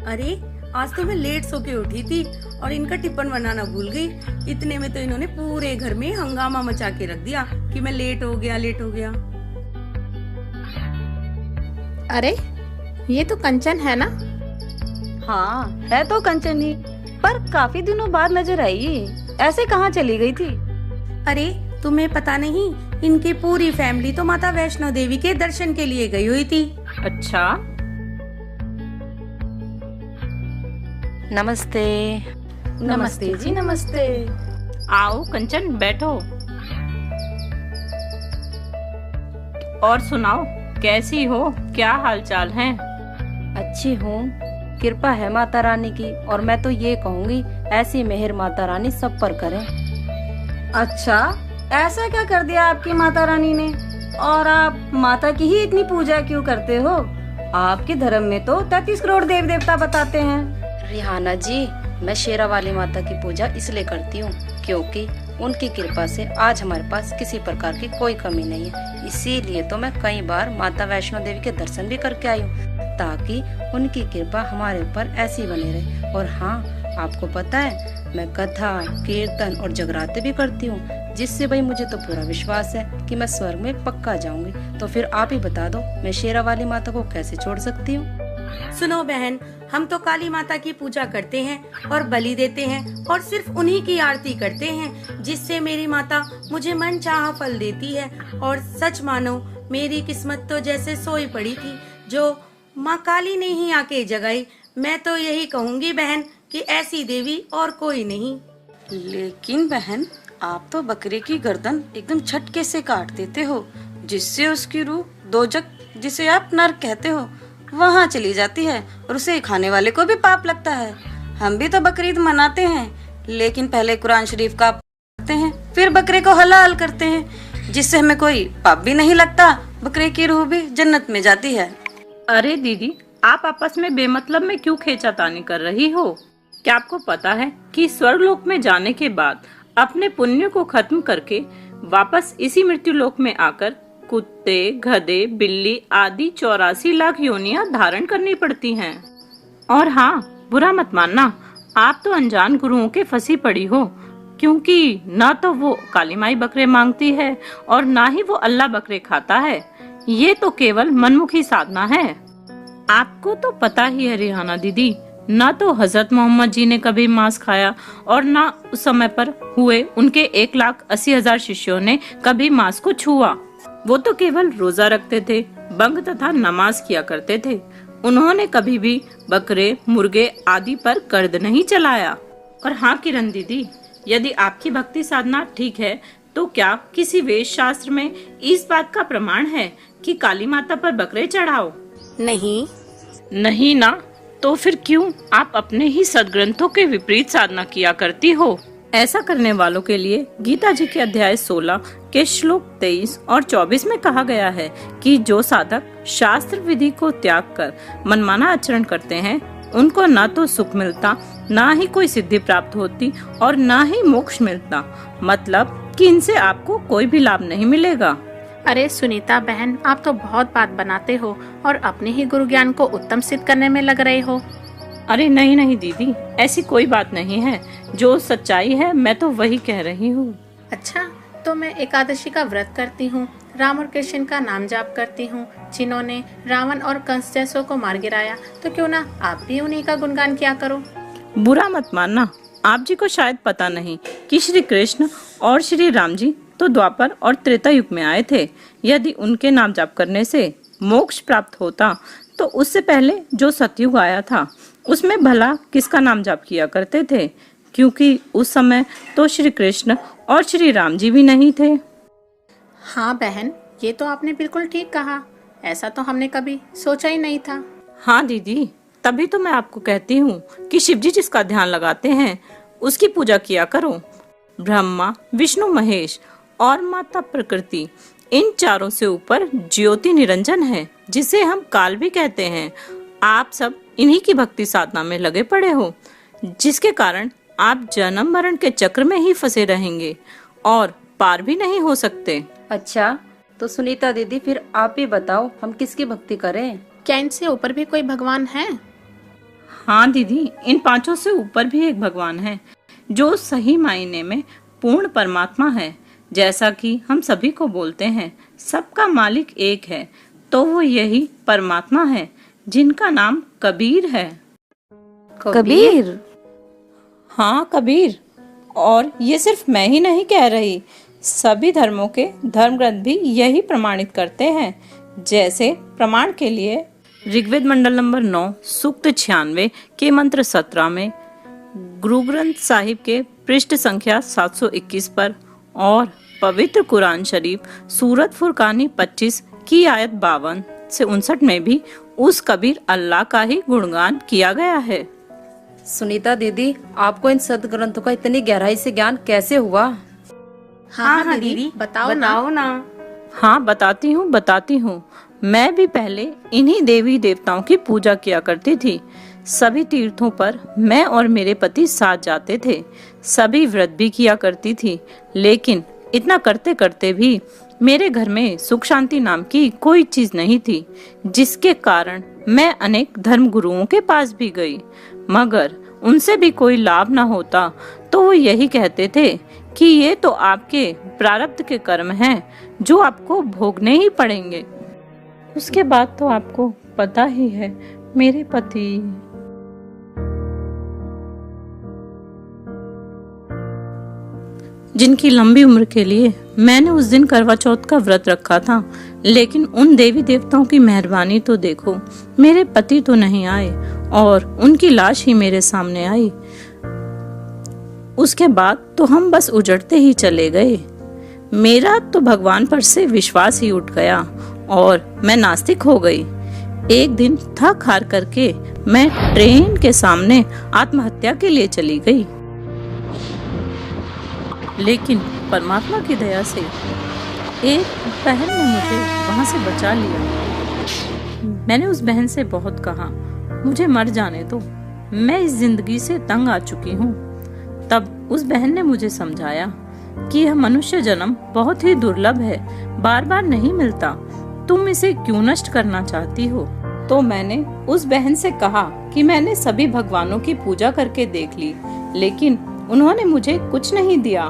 अरे आज तो मैं लेट सो के उठी थी और इनका टिफिन बनाना भूल गई। इतने में तो इन्होंने पूरे घर में हंगामा मचा के रख दिया कि मैं लेट हो गया लेट हो गया। अरे ये तो कंचन है ना? हाँ है तो कंचन ही, पर काफी दिनों बाद नजर आई। ऐसे कहाँ चली गई थी? अरे तुम्हें पता नहीं, इनकी पूरी फैमिली तो माता वैष्णो देवी के दर्शन के लिए गई हुई थी। अच्छा, नमस्ते। नमस्ते जी नमस्ते। आओ कंचन बैठो। और सुनाओ, कैसी हो, क्या हालचाल है? अच्छी हूँ, कृपा है माता रानी की। और मैं तो ये कहूँगी, ऐसी मेहर माता रानी सब पर करे। अच्छा, ऐसा क्या कर दिया आपकी माता रानी ने? और आप माता की ही इतनी पूजा क्यों करते हो? आपके धर्म में तो 33 करोड़ देव देवता बताते हैं। रिहाना जी, मैं शेरा वाली माता की पूजा इसलिए करती हूँ क्योंकि उनकी कृपा से आज हमारे पास किसी प्रकार की कोई कमी नहीं है। इसीलिए तो मैं कई बार माता वैष्णो देवी के दर्शन भी करके आई हूँ, ताकि उनकी कृपा हमारे ऊपर ऐसी बनी रहे। और हाँ, आपको पता है, मैं कथा, कीर्तन और जगराते भी करती हूँ, जिससे भाई मुझे तो पूरा विश्वास है कि मैं स्वर्ग में पक्का जाऊंगी। तो फिर आप ही बता दो, मैं शेरा वाली माता को कैसे छोड़ सकती हूँ? सुनो बहन, हम तो काली माता की पूजा करते हैं और बलि देते हैं और सिर्फ उन्हीं की आरती करते हैं, जिससे मेरी माता मुझे मन चाहा फल देती है। और सच मानो, मेरी किस्मत तो जैसे सोई पड़ी थी, जो माँ काली ने ही आके जगाई। मैं तो यही कहूँगी बहन कि ऐसी देवी और कोई नहीं। लेकिन बहन, आप तो बकरे की गर्दन एकदम झटके से काट देते हो, जिससे उसकी रूह दोजक, जिसे आप नर्क कहते हो, वहाँ चली जाती है और उसे खाने वाले को भी पाप लगता है। हम भी तो बकरीद मनाते हैं, लेकिन पहले कुरान शरीफ का पढ़ते हैं, फिर बकरे को हलाल करते हैं, जिससे हमें कोई पाप भी नहीं लगता। बकरे की रूह भी जन्नत में जाती है। अरे दीदी, आप आपस में बेमतलब में क्यों खींचातानी कर रही हो? क्या आपको पता है कि स्वर्गलोक में जाने के बाद अपने पुण्य को खत्म करके वापस इसी मृत्यु लोक में आकर कुत्ते, गधे, बिल्ली आदि 84 लाख योनियां धारण करनी पड़ती हैं। और हाँ, बुरा मत मानना, आप तो अनजान गुरुओं के फंसी पड़ी हो, क्योंकि ना तो वो काली माई बकरे मांगती है और ना ही वो अल्लाह बकरे खाता है। ये तो केवल मनमुखी साधना है। आपको तो पता ही है रिहाना दीदी, ना तो हजरत मोहम्मद जी ने कभी मांस खाया और ना उस समय पर हुए उनके 1,80,000 शिष्यों ने कभी मांस को छुआ। वो तो केवल रोजा रखते थे, बंग तथा नमाज किया करते थे। उन्होंने कभी भी बकरे, मुर्गे आदि पर कर्द नहीं चलाया। और हाँ किरण दीदी, यदि आपकी भक्ति साधना ठीक है, तो क्या किसी वेद शास्त्र में इस बात का प्रमाण है कि काली माता पर बकरे चढ़ाओ? नहीं ना, तो फिर क्यों आप अपने ही सदग्रंथों के विपरीत साधना किया करती हो? ऐसा करने वालों के लिए गीता जी के अध्याय 16 के श्लोक 23 और 24 में कहा गया है कि जो साधक शास्त्र विधि को त्याग कर मनमाना आचरण करते हैं, उनको ना तो सुख मिलता, ना ही कोई सिद्धि प्राप्त होती और ना ही मोक्ष मिलता। मतलब कि इनसे आपको कोई भी लाभ नहीं मिलेगा। अरे सुनीता बहन, आप तो बहुत बात बनाते हो और अपने ही गुरु ज्ञान को उत्तम सिद्ध करने में लग रहे हो। अरे नहीं नहीं दीदी, ऐसी कोई बात नहीं है। जो सच्चाई है मैं तो वही कह रही हूँ। अच्छा, तो मैं एकादशी का व्रत करती हूँ, राम और कृष्ण का नाम जाप करती हूँ, जिन्होंने रावण और कंस जैसों को मार गिराया, तो क्यों ना आप भी उन्हीं का गुणगान किया करो। बुरा मत मानना, आप जी को शायद पता नहीं कि श्री कृष्ण और श्री राम जी तो द्वापर और त्रेता युग में आए थे। यदि उनके नाम जाप करने से मोक्ष प्राप्त होता, तो उससे पहले जो सतयुग आया था, उसमें भला किसका नाम जाप किया करते थे? क्योंकि उस समय तो श्री कृष्ण और श्री राम जी भी नहीं थे। हाँ बहन, ये तो आपने बिल्कुल ठीक कहा। ऐसा तो हमने कभी सोचा ही नहीं था। हाँ दीदी, तभी तो मैं आपको कहती हूँ कि शिव जी जिसका ध्यान लगाते हैं, उसकी पूजा किया करो। ब्रह्मा, विष्णु, महेश और माता प्रकृति, इन चारों से ऊपर ज्योति निरंजन है, जिसे हम काल भी कहते हैं। आप सब इन्हीं की भक्ति साधना में लगे पड़े हो, जिसके कारण आप जन्म मरण के चक्र में ही फंसे रहेंगे और पार भी नहीं हो सकते। अच्छा, तो सुनीता दीदी, फिर आप ही बताओ, हम किसकी भक्ति करें? क्या इनसे ऊपर भी कोई भगवान है? हाँ दीदी, इन पांचों से ऊपर भी एक भगवान है जो सही मायने में पूर्ण परमात्मा है। जैसा कि हम सभी को बोलते हैं, सबका मालिक एक है, तो वो यही परमात्मा है जिनका नाम कबीर है। कबीर? हाँ कबीर। और ये सिर्फ मैं ही नहीं कह रही, सभी धर्मों के धर्म ग्रंथ भी यही प्रमाणित करते हैं। जैसे प्रमाण के लिए ऋग्वेद मंडल नंबर 9 सूक्त 96 के मंत्र 17 में, गुरु ग्रंथ साहिब के पृष्ठ संख्या 721 पर और पवित्र कुरान शरीफ सूरत फुरकानी 25 की आयत 52 से 59 में भी उस कबीर अल्लाह का ही गुणगान किया गया है। सुनीता दीदी, आपको इन सदग्रंथों का इतनी गहराई से ज्ञान कैसे हुआ? हाँ दीदी, बताओ ना। हाँ बताती हूँ। मैं भी पहले इन्हीं देवी देवताओं की पूजा किया करती थी। सभी तीर्थों पर मैं और मेरे पति साथ जाते थे, सभी व्रत भी किया करती थी। लेकिन इतना करते करते भी मेरे घर में सुख शांति नाम की कोई चीज नहीं थी, जिसके कारण मैं अनेक धर्म गुरुओं के पास भी गई, मगर उनसे भी कोई लाभ ना होता। तो वो यही कहते थे कि ये तो आपके प्रारब्ध के कर्म हैं जो आपको भोगने ही पड़ेंगे। उसके बाद तो आपको पता ही है, मेरे पति जिनकी लंबी उम्र के लिए मैंने उस दिन करवा चौथ का व्रत रखा था, लेकिन उन देवी देवताओं की मेहरबानी तो देखो, मेरे पति तो नहीं आए और उनकी लाश ही मेरे सामने आई। उसके बाद तो हम बस उजड़ते ही चले गए। मेरा तो भगवान पर से विश्वास ही उठ गया और मैं नास्तिक हो गई। एक दिन थक हार करके मैं ट्रेन के सामने आत्महत्या के लिए चली गई, लेकिन परमात्मा की दया से एक बहन ने मुझे वहां से बचा लिया। मैंने उस बहन से बहुत कहा, मुझे मर जाने दो, मैं इस जिंदगी से तंग आ चुकी हूँ। तब उस बहन ने मुझे समझाया कि यह मनुष्य जन्म बहुत ही दुर्लभ है, बार बार नहीं मिलता, तुम इसे क्यों नष्ट करना चाहती हो। तो मैंने उस बहन से कहा कि मैंने सभी भगवानों की पूजा करके देख ली, लेकिन उन्होंने मुझे कुछ नहीं दिया।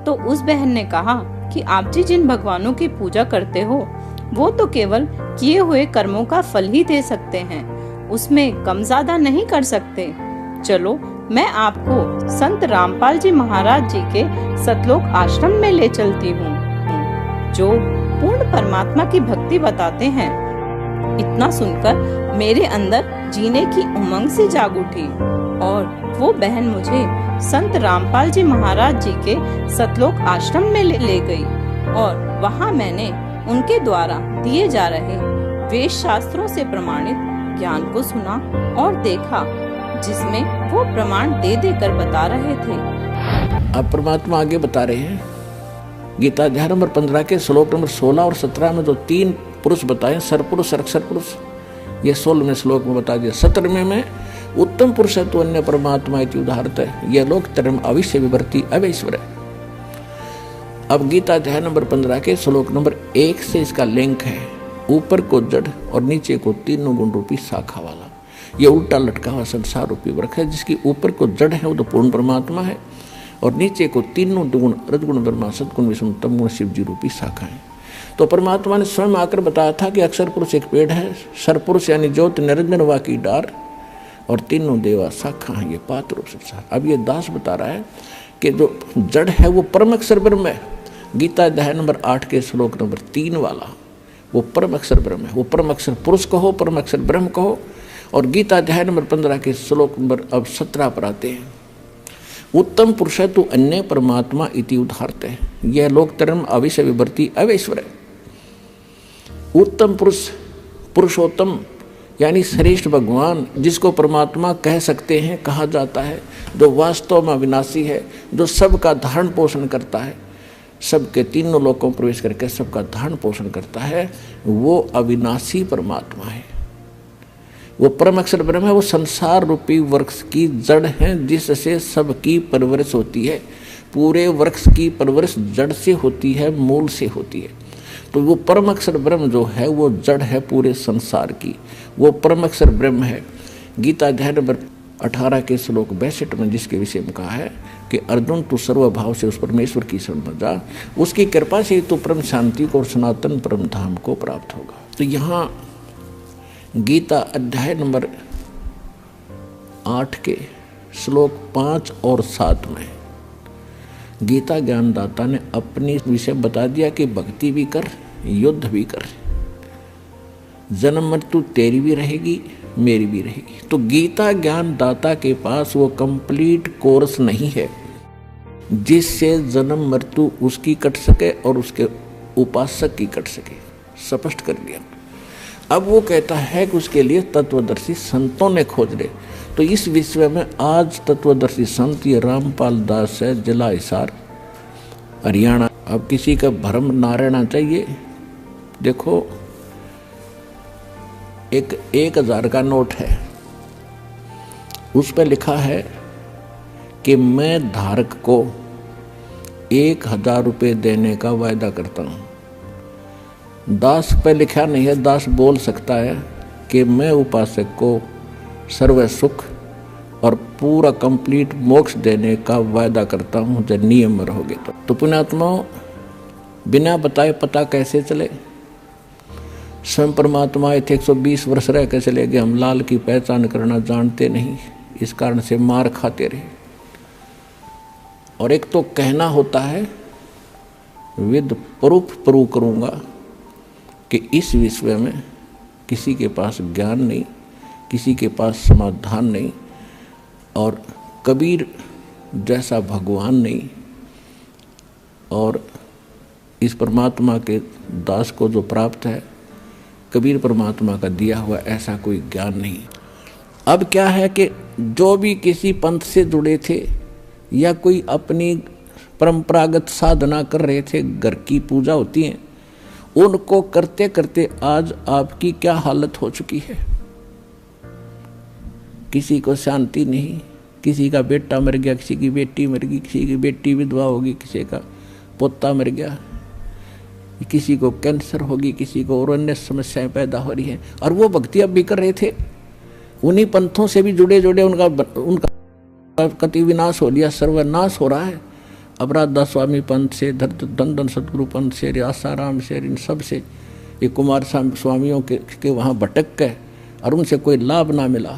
तो उस बहन ने कहा कि आप जी जिन भगवानों की पूजा करते हो, वो तो केवल किए हुए कर्मों का फल ही दे सकते हैं, उसमें कम ज्यादा नहीं कर सकते। चलो मैं आपको संत रामपाल जी महाराज जी के सतलोक आश्रम में ले चलती हूँ, जो पूर्ण परमात्मा की भक्ति बताते हैं। इतना सुनकर मेरे अंदर जीने की उमंग सी जाग उठी और वो बहन मुझे संत रामपाल जी महाराज जी के सतलोक आश्रम में ले गई और वहाँ मैंने उनके द्वारा दिए जा रहे वेद शास्त्रों से प्रमाणित ज्ञान को सुना और देखा, जिसमें वो प्रमाण दे देकर बता रहे थे। अब परमात्मा आगे बता रहे हैं, गीता अध्याय नंबर 15 के श्लोक नंबर 16 और 17 में जो 3 पुरुष बताए, सरपुरुष, अक्षर पुरुष, ये 16वें श्लोक में बता दिया। 17वें में उत्तम पुरुष है तो अन्य परमात्मा इति उदाहरत है, यह लोक धर्म अविश्य विवर्ती अवैश्वर है। अब गीता अध्याय नंबर 15 के श्लोक नंबर 1 से इसका लिंक है, ऊपर को जड़ और नीचे को तीनों गुण रूपी शाखा वाला, ये उल्टा लटका हुआ संसार रूपी वृक्ष है, जिसकी ऊपर को जड़ है वो तो पूर्ण परमात्मा है और नीचे को तीनों दुगुण रजगुण ब्रह्मा सदगुण विष्णु तमगुण शिव जी रूपी शाखा है। तो परमात्मा ने स्वयं आकर बताया था कि अक्षर पुरुष एक पेड़ है, सरपुरुष यानी ज्योत निरंजन वा की डार और तीनों देवा शाखा है, ये पात्र रूप संसार। अब ये दास बता रहा है कि जो जड़ है वो परम अक्षर ब्रह्म है। गीता अध्याय नंबर 8 के श्लोक नंबर 3 वाला वो परम अक्षर ब्रह्म है, वो परम अक्षर पुरुष कहो, परम अक्षर ब्रह्म कहो। और गीता अध्याय नंबर 15 के श्लोक नंबर अब 17 पर आते हैं, उत्तम पुरुष है तो अन्य परमात्मा इति उदाहरत है, यह लोक धर्म अविश्य विवर्ती अवैश्वर है। उत्तम पुरुष, पुरुषोत्तम यानी श्रेष्ठ भगवान, जिसको परमात्मा कह सकते हैं, कहा जाता है, जो वास्तव में अविनाशी है, जो सबका धारण पोषण करता है, सबके तीनों लोकों में प्रवेश करके सबका धारण पोषण करता है, वो अविनाशी परमात्मा है। वो परम अक्षर ब्रह्म है, वो संसार रूपी वृक्ष की जड़ है, जिससे सबकी परवरिश होती है। पूरे वृक्ष की परवरिश जड़ से होती है, मूल से होती है। तो वो परम अक्षर ब्रह्म जो है वो जड़ है पूरे संसार की, वो परम अक्षर ब्रह्म है। गीता अध्याय नंबर 18 के श्लोक 62 में जिसके विषय में कहा है कि अर्जुन तू सर्वभाव से उस परमेश्वर की शरण में जा, उसकी कृपा से तू परम शांति को और सनातन परम धाम को प्राप्त होगा। तो यहाँ गीता अध्याय नंबर 8 के श्लोक 5 और 7 में गीता ज्ञानदाता ने अपनी विषय बता दिया कि भक्ति भी कर, युद्ध भी कर, जन्म मृत्यु तेरी भी रहेगी, मेरी भी रहेगी। तो गीता ज्ञानदाता के पास वो कंप्लीट कोर्स नहीं है जिससे जन्म मृत्यु उसकी कट सके और उसके उपासक की कट सके। स्पष्ट कर दिया। अब वो कहता है कि उसके लिए तत्वदर्शी संतों ने खोज ले। तो इस विषय में आज तत्वदर्शी संत ये रामपाल दास है, जिला हिसार, हरियाणा। अब किसी का भ्रम ना रहना चाहिए। देखो, एक 1000 का नोट है, उस पर लिखा है कि मैं धारक को 1000 रुपये देने का वायदा करता हूँ। दास पे लिखा नहीं है, दास बोल सकता है कि मैं उपासक को सर्व सुख और पूरा कंप्लीट मोक्ष देने का वायदा करता हूँ जब नियम में रहोगे। तो पुण्यात्माओं, बिना बताए पता कैसे चले? स्वयं परमात्मा आए थे, 120 वर्ष रह के चले गए। हम लाल की पहचान करना जानते नहीं, इस कारण से मार खाते रहे। और एक तो कहना होता है, विद प्रूफ प्रूव करूँगा कि इस विषय में किसी के पास ज्ञान नहीं, किसी के पास समाधान नहीं, और कबीर जैसा भगवान नहीं, और इस परमात्मा के दास को जो प्राप्त है कबीर परमात्मा का दिया हुआ ऐसा कोई ज्ञान नहीं। अब क्या है कि जो भी किसी पंथ से जुड़े थे या कोई अपनी परंपरागत साधना कर रहे थे, घर की पूजा होती है, उनको करते करते आज आपकी क्या हालत हो चुकी है। किसी को शांति नहीं, किसी का बेटा मर गया, किसी की बेटी मर गई, किसी की बेटी विधवा होगी, किसी का पोता मर गया, किसी को कैंसर होगी, किसी को और अन्य समस्याएं पैदा हो रही हैं। और वो भक्ति अब भी कर रहे थे, उन्हीं पंथों से भी जुड़े उनका कति विनाश हो लिया, सर्वनाश हो रहा है। अब राधा स्वामी पंथ से, धन सतगुरु पंथ से, आसाराम से, इन सब से, ये कुमार स्वामियों के वहाँ भटक गए और उनसे कोई लाभ ना मिला,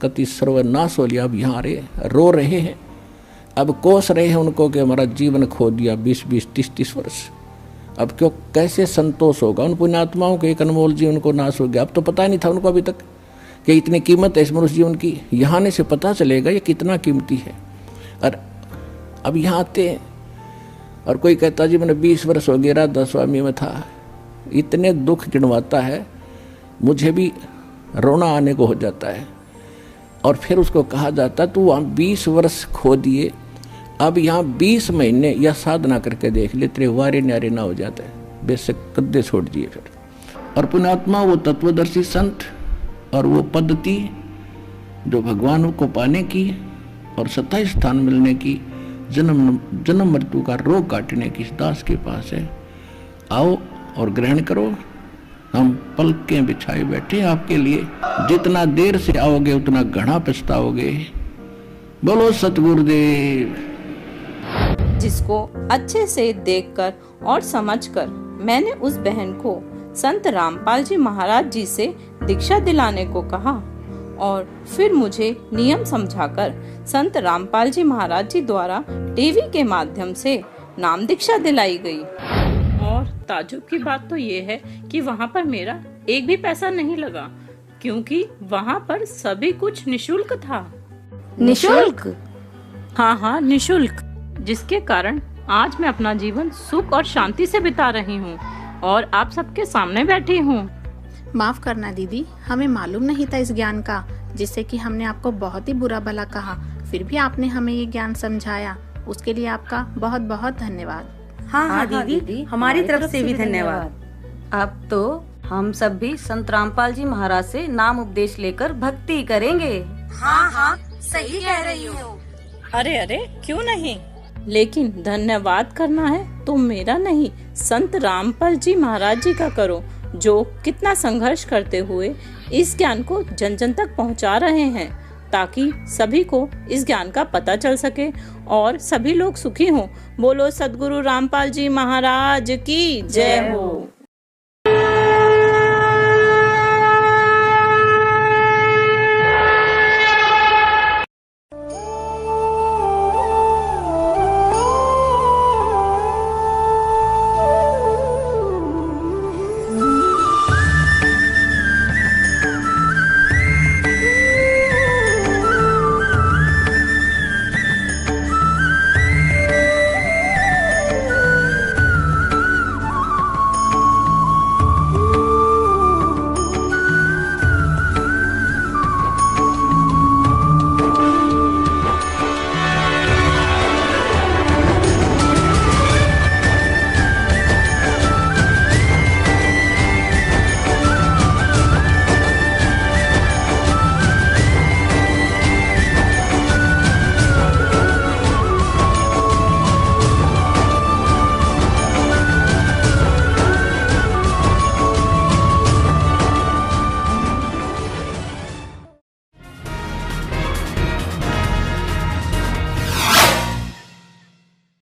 कति सर्वनाश हो लिया। अब यहाँ रो रहे हैं, अब कोस रहे हैं उनको कि हमारा जीवन खो दिया 20-20, 30-30 वर्ष। अब क्यों, कैसे संतोष होगा? उन पुण्यात्माओं के एक अनमोल जीवन को नाश हो गया। अब तो पता नहीं था उनको अभी तक कि इतनी कीमत है इस मनुष्य जीवन की। यहाँ आने से पता चलेगा ये कितना कीमती है। और अब यहाँ आते हैं और कोई कहता जी मैंने 20 वर्ष हो गया राधा स्वामी में था, इतने दुख गिनवाता है, मुझे भी रोना आने को हो जाता है। और फिर उसको कहा जाता तू वहाँ 20 वर्ष खो दिए, अब यहाँ 20 महीने या साधना करके देख ले, तेरे वारे न्यारे ना हो जाता है, बेशक कद्दे छोड़ दिए फिर। और पुण्यात्मा वो तत्वदर्शी संत और वो पद्धति जो भगवान को पाने की और सत्ता स्थान मिलने की, जन्म मृत्यु का रोग काटने की इस दास के पास है। आओ और ग्रहण करो। हम पलकें बिछाए बैठे आपके लिए, जितना देर से आओगे उतना घना पछताओगे। बोलो सतगुरुदेव। जिसको अच्छे से देखकर और समझकर मैंने उस बहन को संत रामपाल जी महाराज जी से दीक्षा दिलाने को कहा और फिर मुझे नियम समझाकर संत रामपाल जी महाराज जी द्वारा टीवी के माध्यम से नाम दीक्षा दिलाई गई। और ताजुब की बात तो ये है कि वहाँ पर मेरा एक भी पैसा नहीं लगा, क्योंकि वहाँ पर सभी कुछ निशुल्क था। निशुल्क? हाँ, निशुल्क, जिसके कारण आज मैं अपना जीवन सुख और शांति से बिता रही हूँ और आप सबके सामने बैठी हूँ। माफ करना दीदी, हमें मालूम नहीं था इस ज्ञान का, जिससे कि हमने आपको बहुत ही बुरा भला कहा, फिर भी आपने हमें ये ज्ञान समझाया, उसके लिए आपका बहुत बहुत धन्यवाद। हाँ दीदी, हमारी तरफ से भी धन्यवाद। अब तो हम सब भी संत रामपाल जी महाराज से नाम उपदेश लेकर भक्ति करेंगे। हाँ, सही कह रही हो। अरे क्यों नहीं, लेकिन धन्यवाद करना है तो मेरा नहीं, संत रामपाल जी महाराज जी का करो, जो कितना संघर्ष करते हुए इस ज्ञान को जन जन तक पहुंचा रहे हैं। ताकि सभी को इस ज्ञान का पता चल सके और सभी लोग सुखी हों। बोलो सद्गुरु रामपाल जी महाराज की जय हो।